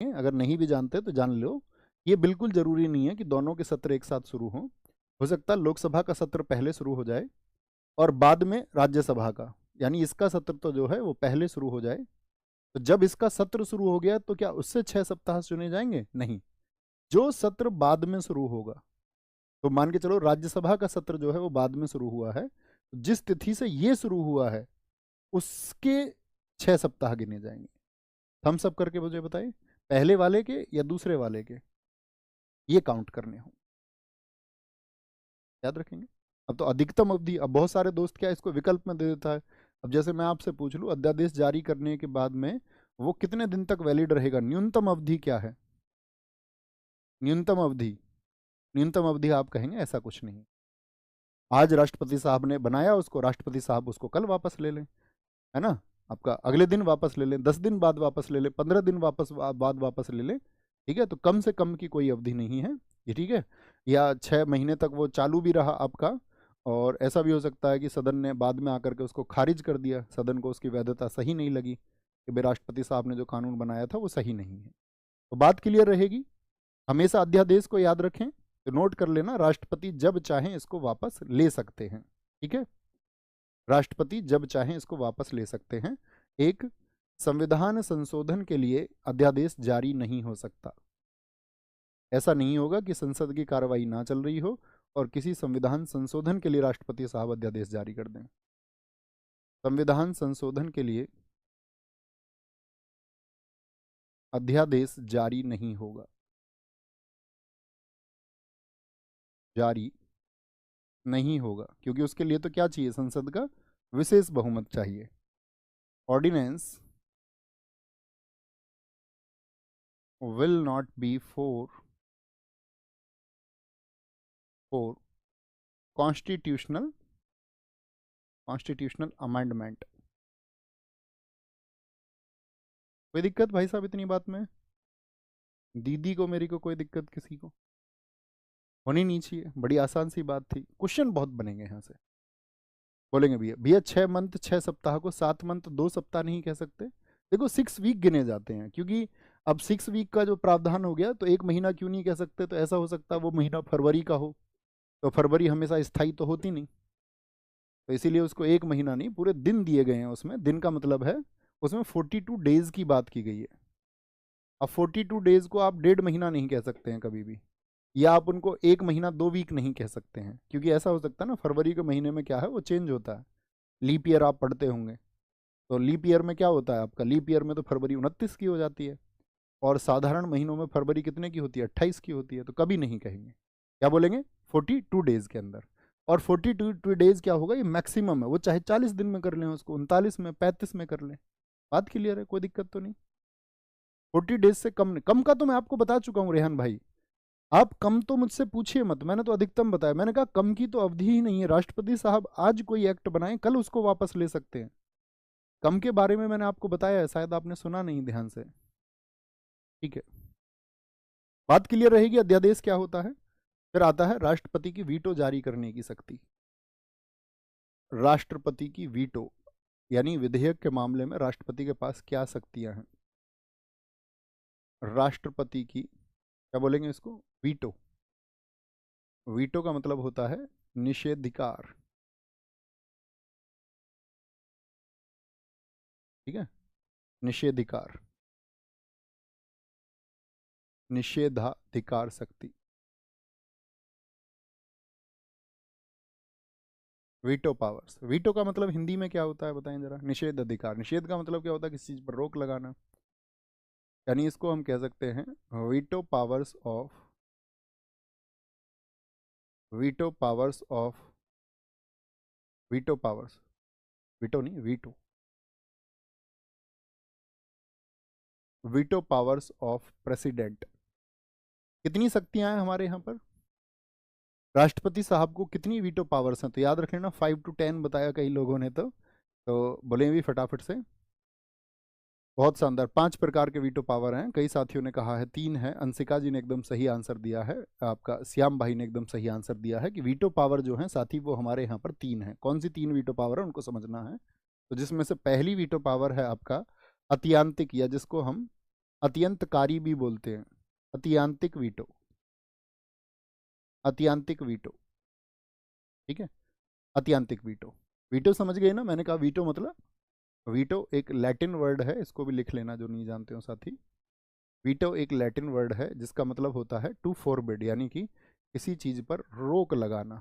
अगर नहीं भी जानते तो जान लो, ये बिल्कुल जरूरी नहीं है कि दोनों के सत्र एक साथ शुरू हो सकता है लोकसभा का सत्र पहले शुरू हो जाए और बाद में राज्यसभा का, यानी इसका सत्र तो जो है वो पहले शुरू हो जाए। तो जब इसका सत्र शुरू हो गया तो क्या उससे 6 सप्ताह चुने जाएंगे? नहीं, जो सत्र बाद में शुरू होगा, तो मान के चलो राज्यसभा का सत्र जो है वो बाद में शुरू हुआ है, तो जिस तिथि से ये शुरू हुआ है उसके 6 सप्ताह गिने जाएंगे। थम्स अप करके मुझे बताइए, पहले वाले के या दूसरे वाले के, ये काउंट करने हो, याद रखेंगे। अब तो अधिकतम अवधि, अब बहुत सारे दोस्त क्या इसको विकल्प में दे देता है। अब जैसे मैं आपसे पूछ लूं अध्यादेश जारी करने के बाद में वो कितने दिन तक वैलिड रहेगा, न्यूनतम अवधि क्या है? न्यूनतम अवधि, न्यूनतम अवधि आप कहेंगे ऐसा कुछ नहीं। आज राष्ट्रपति साहब ने बनाया उसको, राष्ट्रपति साहब उसको कल वापस ले लें, है ना, आपका अगले दिन वापस ले लें, 10 दिन बाद वापस ले लें, 15 दिन बाद वापस ले लें, ठीक है। तो कम से कम की कोई अवधि नहीं है ये, ठीक है। या 6 महीने तक वो चालू भी रहा आपका, और ऐसा भी हो सकता है कि सदन ने बाद में आकर के उसको खारिज कर दिया, सदन को उसकी वैधता सही नहीं लगी कि भाई राष्ट्रपति साहब ने जो कानून बनाया था वो सही नहीं है। तो बात क्लियर रहेगी। हमेशा अध्यादेश को याद रखें, तो नोट कर लेना, राष्ट्रपति जब चाहें इसको वापस ले सकते हैं, ठीक है। राष्ट्रपति जब चाहें इसको वापस ले सकते हैं। एक, संविधान संशोधन के लिए अध्यादेश जारी नहीं हो सकता। ऐसा नहीं होगा कि संसद की कार्रवाई ना चल रही हो और किसी संविधान संशोधन के लिए राष्ट्रपति साहब अध्यादेश जारी कर दें। संविधान संशोधन के लिए अध्यादेश जारी नहीं होगा, जारी नहीं होगा, क्योंकि उसके लिए तो क्या चाहिए, संसद का विशेष बहुमत चाहिए। Ordinance will not be for constitutional amendment. कोई दिक्कत भाई साहब इतनी बात में? दीदी को, मेरी को, कोई दिक्कत किसी को होनी नहीं चाहिए, बड़ी आसान सी बात थी। क्वेश्चन बहुत बनेंगे यहाँ से। बोलेंगे भैया भैया 6 मंथ 6 सप्ताह को 7 मंथ 2 सप्ताह नहीं कह सकते? देखो 6 वीक गिने जाते हैं, क्योंकि अब 6 वीक का जो प्रावधान हो गया तो 1 महीना क्यों नहीं कह सकते? तो ऐसा हो सकता है वो महीना फरवरी का हो, तो फरवरी हमेशा स्थायी तो होती नहीं, तो इसीलिए उसको 1 महीना नहीं, पूरे दिन दिए गए हैं उसमें। दिन का मतलब है उसमें 42 डेज की बात की गई है। अब 42 डेज को आप 1.5 महीना नहीं कह सकते हैं कभी भी, या आप उनको 1 महीना 2 वीक नहीं कह सकते हैं, क्योंकि ऐसा हो सकता है ना, फरवरी के महीने में क्या है वो चेंज होता है। लीप ईयर आप पढ़ते होंगे, तो लीप ईयर में क्या होता है आपका, लीप ईयर में तो फरवरी 29 की हो जाती है, और साधारण महीनों में फरवरी कितने की होती है, 28 की होती है। तो कभी नहीं कहेंगे, क्या बोलेंगे, 42 डेज के अंदर। और 42 डेज क्या होगा, ये मैक्सिमम है, वो चाहे 40 दिन में कर लें, उसको 39 में 35 में कर लें। बात क्लियर है, कोई दिक्कत तो नहीं। 40 डेज से कम नहीं, कम का तो मैं आपको बता चुका हूँ रेहान भाई, आप कम तो मुझसे पूछिए मत, मैंने तो अधिकतम बताया। मैंने कहा कम की तो अवधि ही नहीं है, राष्ट्रपति साहब आज कोई एक्ट बनाए कल उसको वापस ले सकते हैं। कम के बारे में मैंने आपको बताया है, शायद आपने सुना नहीं ध्यान से, ठीक है। बात क्लियर रहेगी, अध्यादेश क्या होता है। फिर आता है राष्ट्रपति की वीटो जारी करने की शक्ति। राष्ट्रपति की वीटो, यानी विधेयक के मामले में राष्ट्रपति के पास क्या शक्तियां हैं। राष्ट्रपति की, क्या बोलेंगे इसको, वीटो। वीटो का मतलब होता है निषेधाधिकार, ठीक है, निषेधाधिकार, निषेधाधिकार शक्ति। वीटो पावर्स, वीटो का मतलब हिंदी में क्या होता है बताएं जरा। निषेध अधिकार, निषेध का मतलब क्या होता है, किसी चीज पर रोक लगाना, यानी इसको हम कह सकते हैं veto powers of, veto powers of, veto powers, veto नहीं veto, veto powers of president. कितनी शक्तियां हैं हमारे यहाँ पर, राष्ट्रपति साहब को कितनी वीटो पावर्स हैं? तो याद रख लेना 5 to 10 बताया कई लोगों ने, तो बोले भी फटाफट से। बहुत शानदार, 5 प्रकार के वीटो पावर हैं, कई साथियों ने कहा है 3 है। अंशिका जी ने एकदम सही आंसर दिया है, आपका श्याम भाई ने एकदम सही आंसर दिया है कि वीटो पावर जो है साथी वो हमारे यहाँ पर 3 है। कौन सी 3 वीटो पावर है उनको समझना है। तो जिसमें से पहली वीटो पावर है आपका अतियांतिक, या जिसको हम अत्यंतकारी भी बोलते हैं, अतियांतिक वीटो, अतियांतिक वीटो, ठीक है, अतियांतिक वीटो। वीटो समझ गए ना, मैंने कहा वीटो मतलब, वीटो एक लैटिन वर्ड है, इसको भी लिख लेना जो नहीं जानते हो साथी। वीटो एक लैटिन वर्ड है जिसका मतलब होता है टू फॉरबिड, यानी कि किसी चीज पर रोक लगाना,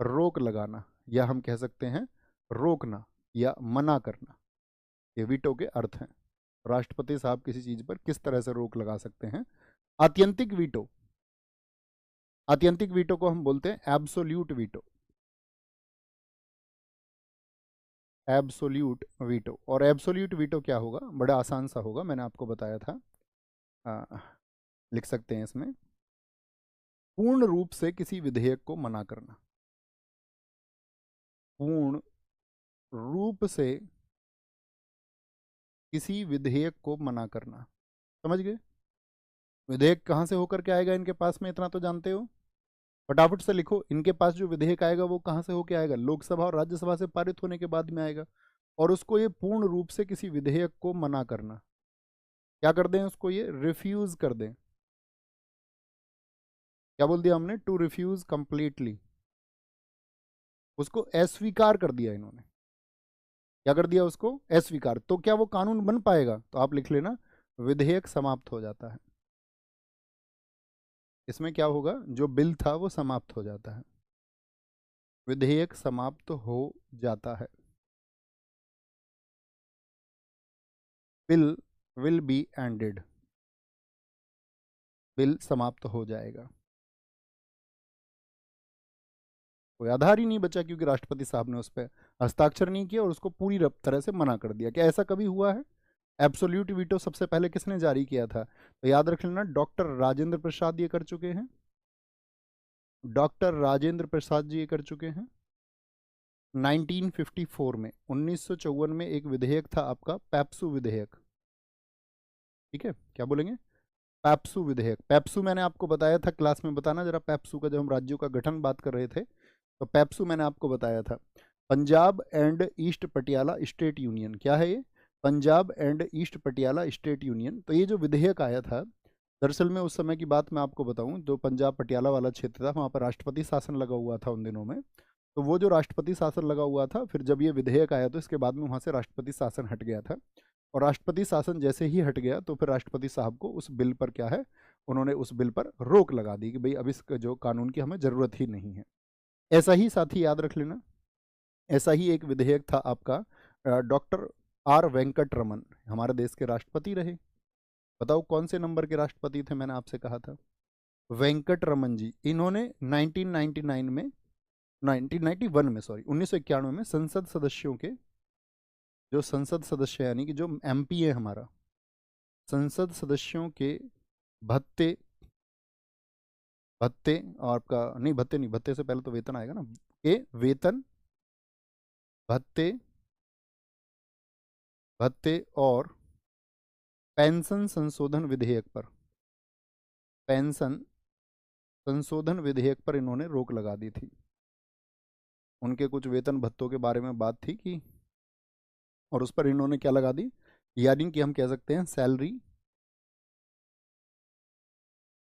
रोक लगाना, या हम कह सकते हैं रोकना या मना करना, ये वीटो के अर्थ हैं। राष्ट्रपति साहब किसी चीज पर किस तरह से रोक लगा सकते हैं। आत्यंतिक वीटो, आत्यंतिक वीटो को हम बोलते हैं एब्सोल्यूट वीटो, एब्सोल्यूट वीटो। और एब्सोल्यूट वीटो क्या होगा, बड़ा आसान सा होगा, मैंने आपको बताया था। लिख सकते हैं इसमें, पूर्ण रूप से किसी विधेयक को मना करना, पूर्ण रूप से किसी विधेयक को मना करना। समझ गए, विधेयक कहाँ से होकर के आएगा इनके पास में, इतना तो जानते हो। फटाफट से लिखो, इनके पास जो विधेयक आएगा वो कहाँ से होके आएगा, लोकसभा और राज्यसभा से पारित होने के बाद में आएगा। और उसको ये पूर्ण रूप से किसी विधेयक को मना करना, क्या कर दें उसको, ये रिफ्यूज कर दें। क्या बोल दिया हमने, टू रिफ्यूज कंप्लीटली, उसको अस्वीकार कर दिया इन्होंने। क्या कर दिया उसको, अस्वीकार। तो क्या वो कानून बन पाएगा, तो आप लिख लेना विधेयक समाप्त हो जाता है। इसमें क्या होगा, जो बिल था वो समाप्त हो जाता है, विधेयक समाप्त हो जाता है। Bill will be ended, bill समाप्त हो जाएगा। कोई आधार ही नहीं बचा, क्योंकि राष्ट्रपति साहब ने उस पर हस्ताक्षर नहीं किया और उसको पूरी तरह से मना कर दिया। क्या ऐसा कभी हुआ है। एब्सोल्यूट वीटो सबसे पहले किसने जारी किया था, तो याद रख लेना डॉक्टर राजेंद्र प्रसाद ये कर चुके हैं, डॉक्टर राजेंद्र प्रसाद जी ये कर चुके हैं 1954 में। 1954 में एक विधेयक था आपका पैप्सू विधेयक, ठीक है, क्या बोलेंगे, पैप्सू विधेयक। पैप्सू मैंने आपको बताया था क्लास में, बताना जरा पैप्सू का, जब हम राज्यों का गठन बात कर रहे थे तो पैप्सू मैंने आपको बताया था, Punjab and east Patiala state union. क्या है ये, Punjab and east Patiala state union. तो ये जो विधेयक आया था, दरअसल में उस समय की बात मैं आपको बताऊं, जो पंजाब पटियाला वाला क्षेत्र था वहाँ पर राष्ट्रपति शासन लगा हुआ था उन दिनों में। तो वो जो राष्ट्रपति शासन लगा हुआ था, फिर जब ये विधेयक आया तो इसके बाद में वहाँ से राष्ट्रपति शासन हट गया था। और राष्ट्रपति शासन जैसे ही हट गया तो फिर राष्ट्रपति साहब को उस बिल पर क्या है, उन्होंने उस बिल पर रोक लगा दी कि भाई अब इस जो कानून की हमें ज़रूरत ही नहीं है। ऐसा ही साथी याद रख लेना, ऐसा ही एक विधेयक था आपका, डॉक्टर आर वेंकट रमन हमारे देश के राष्ट्रपति रहे। बताओ कौन से नंबर के राष्ट्रपति थे, मैंने आपसे कहा था वेंकट रमन जी। इन्होंने 1999 में, 1991 में सॉरी 1991 में संसद सदस्यों के, जो संसद सदस्य यानी कि जो एमपी है हमारा, संसद सदस्यों के भत्ते, भत्ते और आपका नहीं, भत्ते नहीं, भत्ते से पहले तो वेतन आएगा ना, के वेतन, भत्ते, भत्ते और पेंशन संशोधन विधेयक पर, पेंशन संशोधन विधेयक पर इन्होंने रोक लगा दी थी। उनके कुछ वेतन भत्तों के बारे में बात थी कि, और उस पर इन्होंने क्या लगा दी, यानी कि हम कह सकते हैं salary,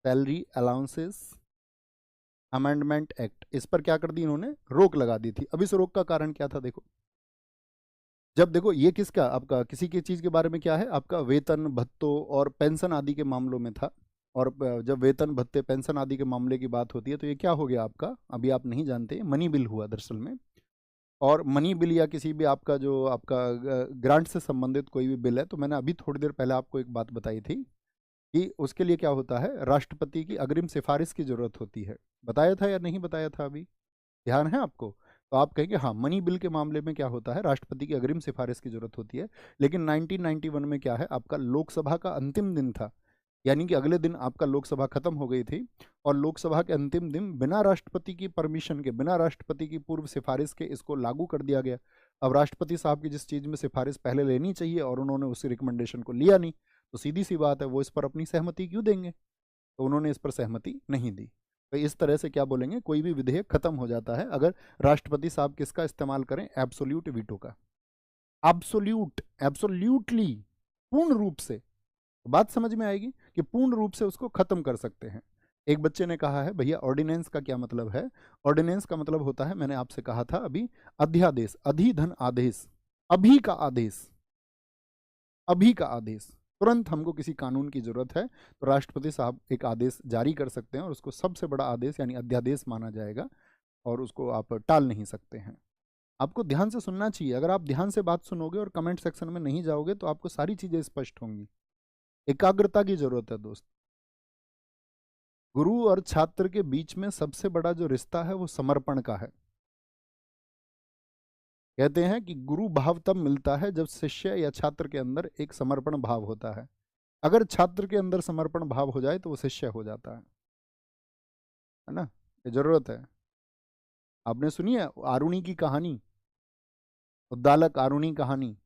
salary allowances amendment act, इस पर क्या कर दी इन्होंने, रोक लगा दी थी। अब इस रोक का कारण क्या था, देखो, जब देखो ये किसका, आपका किसी की चीज़ के बारे में क्या है, आपका वेतन भत्तों और पेंशन आदि के मामलों में था। और जब वेतन भत्ते पेंशन आदि के मामले की बात होती है तो ये क्या हो गया आपका, अभी आप नहीं जानते, मनी बिल हुआ दरअसल में। और मनी बिल या किसी भी आपका जो आपका ग्रांट से संबंधित कोई भी बिल है, तो मैंने अभी थोड़ी देर पहले आपको एक बात बताई थी कि उसके लिए क्या होता है, राष्ट्रपति की अग्रिम सिफारिश की जरूरत होती है। बताया था या नहीं बताया था, अभी ध्यान है आपको। तो आप कहेंगे हाँ, मनी बिल के मामले में क्या होता है, राष्ट्रपति की अग्रिम सिफारिश की जरूरत होती है। लेकिन 1991 में क्या है, आपका लोकसभा का अंतिम दिन था, यानी कि अगले दिन आपका लोकसभा खत्म हो गई थी, और लोकसभा के अंतिम दिन बिना राष्ट्रपति की परमिशन के, बिना राष्ट्रपति की पूर्व सिफारिश के इसको लागू कर दिया गया। अब राष्ट्रपति साहब की जिस चीज़ में सिफारिश पहले लेनी चाहिए और उन्होंने उस रिकमेंडेशन को लिया नहीं, तो सीधी सी बात है वो इस पर अपनी सहमति क्यों देंगे, तो उन्होंने इस पर सहमति नहीं दी। तो इस तरह से क्या बोलेंगे, कोई भी विधेयक खत्म हो जाता है अगर राष्ट्रपति साहब किसका इस्तेमाल करें, एब्सोल्यूट वीटो का। एब्सोल्यूट, एब्सोल्यूटली, पूर्ण रूप से। बात समझ में आएगी कि पूर्ण रूप से उसको खत्म कर सकते हैं। एक बच्चे ने कहा है भैया ऑर्डिनेंस का क्या मतलब है? ऑर्डिनेंस का मतलब होता है, मैंने आपसे कहा था अभी, अध्यादेश, अधिधन आदेश, अभी का आदेश, अभी का आदेश। तुरंत हमको किसी कानून की जरूरत है तो राष्ट्रपति साहब एक आदेश जारी कर सकते हैं और उसको सबसे बड़ा आदेश यानी अध्यादेश माना जाएगा और उसको आप टाल नहीं सकते हैं। आपको ध्यान से सुनना चाहिए। अगर आप ध्यान से बात सुनोगे और कमेंट सेक्शन में नहीं जाओगे तो आपको सारी चीजें स्पष्ट होंगी। एकाग्रता की जरूरत है दोस्त। गुरु और छात्र के बीच में सबसे बड़ा जो रिश्ता है वो समर्पण का है। कहते हैं कि गुरु भाव तब मिलता है जब शिष्य या छात्र के अंदर एक समर्पण भाव होता है। अगर छात्र के अंदर समर्पण भाव हो जाए तो वो शिष्य हो जाता है ना? ये जरूरत है। आपने सुनी है आरुणि की कहानी, उद्दालक आरुणि कहानी?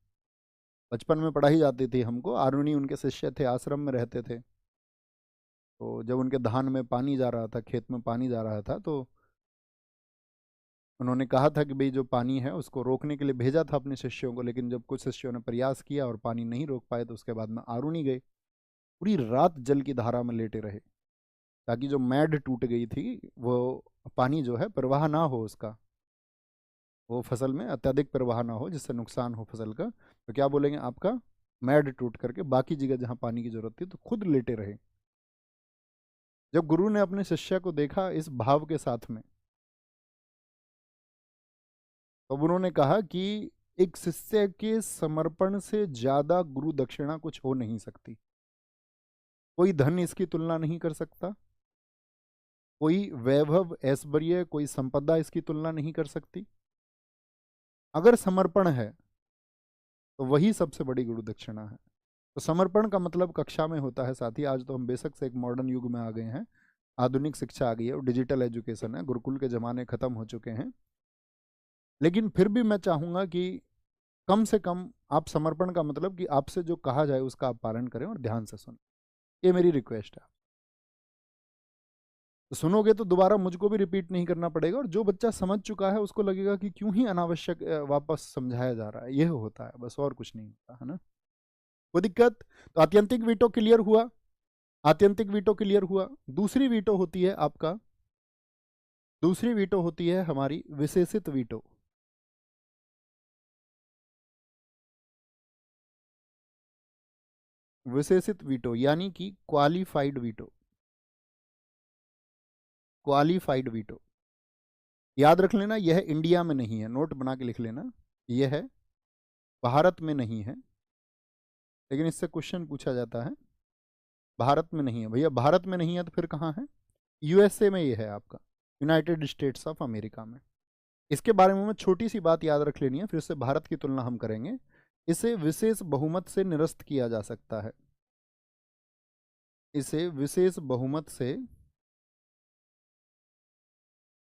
बचपन में पढ़ाई जाती थी हमको। आरुणि उनके शिष्य थे, आश्रम में रहते थे। तो जब उनके धान में पानी जा रहा था, खेत में पानी जा रहा था, तो उन्होंने कहा था कि भाई जो पानी है उसको रोकने के लिए भेजा था अपने शिष्यों को, लेकिन जब कुछ शिष्यों ने प्रयास किया और पानी नहीं रोक पाए तो उसके बाद में आरुणि गए, पूरी रात जल की धारा में लेटे रहे ताकि जो मैड टूट गई थी वो पानी जो है प्रवाह ना हो, उसका वो फसल में अत्यधिक प्रवाह ना हो जिससे नुकसान हो फसल का। तो क्या बोलेंगे, आपका मैड टूट करके बाकी जगह जहाँ पानी की जरूरत थी तो खुद लेटे रहे। जब गुरु ने अपने शिष्य को देखा इस भाव के साथ में, तो उन्होंने कहा कि एक शिष्य के समर्पण से ज्यादा गुरु दक्षिणा कुछ हो नहीं सकती। कोई धन इसकी तुलना नहीं कर सकता, कोई वैभव ऐश्वर्य कोई संपदा इसकी तुलना नहीं कर सकती। अगर समर्पण है तो वही सबसे बड़ी गुरु दक्षिणा है। तो समर्पण का मतलब कक्षा में होता है साथी। आज तो हम बेशक से एक मॉडर्न युग में आ गए हैं, आधुनिक शिक्षा आ गई है और डिजिटल एजुकेशन है, गुरुकुल के ज़माने ख़त्म हो चुके हैं। लेकिन फिर भी मैं चाहूँगा कि कम से कम आप समर्पण का मतलब कि आपसे जो कहा जाए उसका आप पालन करें और ध्यान से सुनें। ये मेरी रिक्वेस्ट है। तो सुनोगे तो दोबारा मुझको भी रिपीट नहीं करना पड़ेगा और जो बच्चा समझ चुका है उसको लगेगा कि क्यों ही अनावश्यक वापस समझाया जा रहा है। यह होता है बस, और कुछ नहीं होता है ना। कोई दिक्कत? तो आत्यंतिक वीटो क्लियर हुआ, आत्यंतिक वीटो क्लियर हुआ। दूसरी वीटो होती है आपका, दूसरी वीटो होती है हमारी विशेषित वीटो। विशेषित वीटो यानी कि क्वालिफाइड वीटो, क्वालिफाइड वीटो। याद रख लेना, यह इंडिया में नहीं है, नोट बना के लिख लेना। यह है भारत में नहीं है, लेकिन इससे क्वेश्चन पूछा जाता है। भारत में नहीं है भैया, भारत में नहीं है तो फिर कहाँ है? यूएसए में ये है आपका, यूनाइटेड स्टेट्स ऑफ अमेरिका में। इसके बारे में छोटी सी बात याद रख लेनी है, फिर से भारत की तुलना हम करेंगे। इसे विशेष बहुमत से निरस्त किया जा सकता है, इसे विशेष बहुमत से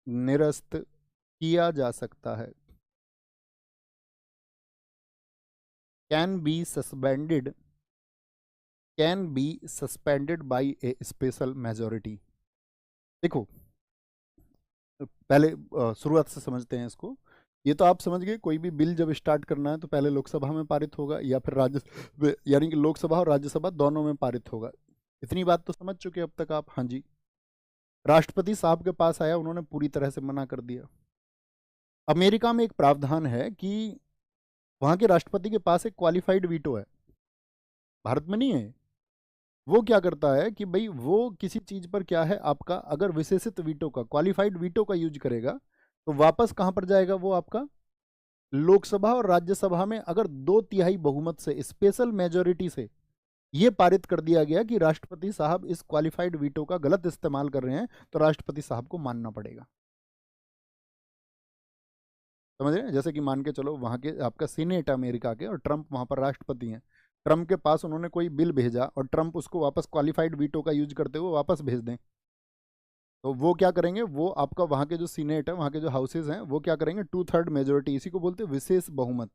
निरस्त किया जा सकता है। Can be suspended, can be suspended by A special majority. देखो पहले शुरुआत से समझते हैं इसको। ये तो आप समझ गए, कोई भी बिल जब स्टार्ट करना है तो पहले लोकसभा में पारित होगा या फिर राज्य, यानी कि लोकसभा और राज्यसभा दोनों में पारित होगा। इतनी बात तो समझ चुके अब तक आप? हाँ जी। राष्ट्रपति साहब के पास आया, उन्होंने पूरी तरह से मना कर दिया। अमेरिका में एक प्रावधान है कि वहां के राष्ट्रपति के पास एक क्वालिफाइड वीटो है, भारत में नहीं है। वो क्या करता है कि भाई वो किसी चीज पर क्या है आपका, अगर विशेषित वीटो का, क्वालिफाइड वीटो का यूज करेगा तो वापस कहां पर जाएगा वो आपका, लोकसभा और राज्यसभा में। अगर 2/3 बहुमत से, स्पेशल मेजोरिटी से ये पारित कर दिया गया कि राष्ट्रपति साहब इस क्वालिफाइड वीटो का गलत इस्तेमाल कर रहे हैं, तो राष्ट्रपति साहब को मानना पड़ेगा। समझ रहे हैं? जैसे कि मान के चलो वहां के आपका सीनेट अमेरिका के और ट्रंप वहां पर राष्ट्रपति हैं। ट्रंप के पास उन्होंने कोई बिल भेजा और ट्रंप उसको वापस क्वालिफाइड वीटो का यूज करते हुए वापस भेज दें, तो वो क्या करेंगे, वो आपका वहां के जो सीनेट है, वहां के जो हाउसेज हैं, वो क्या करेंगे, 2/3 मेजोरिटी, इसी को बोलते हैं विशेष बहुमत,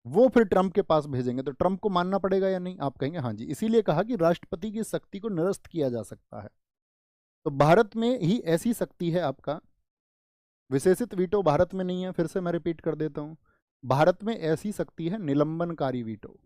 वो फिर ट्रंप के पास भेजेंगे। तो ट्रंप को मानना पड़ेगा या नहीं? आप कहेंगे हाँ जी। इसीलिए कहा कि राष्ट्रपति की शक्ति को निरस्त किया जा सकता है। तो भारत में ही ऐसी शक्ति है आपका, विशेषित वीटो भारत में नहीं है। फिर से मैं रिपीट कर देता हूं, भारत में ऐसी शक्ति है निलंबनकारी वीटो।